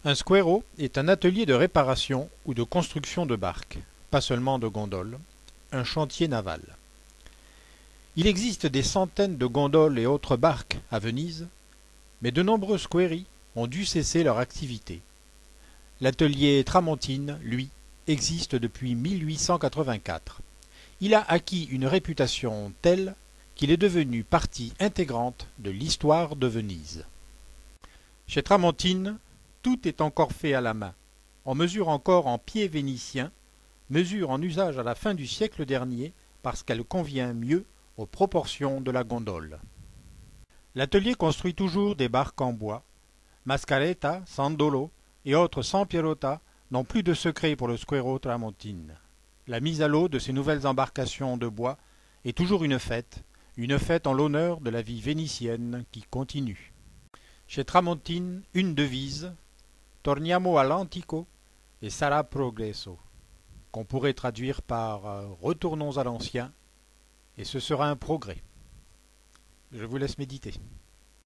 Un squero est un atelier de réparation ou de construction de barques, pas seulement de gondoles, un chantier naval. Il existe des centaines de gondoles et autres barques à Venise, mais de nombreux squeri ont dû cesser leur activité. L'atelier Tramontine, lui, existe depuis 1884. Il a acquis une réputation telle qu'il est devenu partie intégrante de l'histoire de Venise. Chez Tramontine, tout est encore fait à la main. On mesure encore en pied vénitien, mesure en usage à la fin du siècle dernier parce qu'elle convient mieux aux proportions de la gondole. L'atelier construit toujours des barques en bois. Mascaretta, Sandolo et autres Sampierota n'ont plus de secret pour le Squero Tramontine. La mise à l'eau de ces nouvelles embarcations de bois est toujours une fête en l'honneur de la vie vénitienne qui continue. Chez Tramontine, une devise, Torniamo all'antico et sarà progresso, qu'on pourrait traduire par Retournons à l'ancien et ce sera un progrès. Je vous laisse méditer.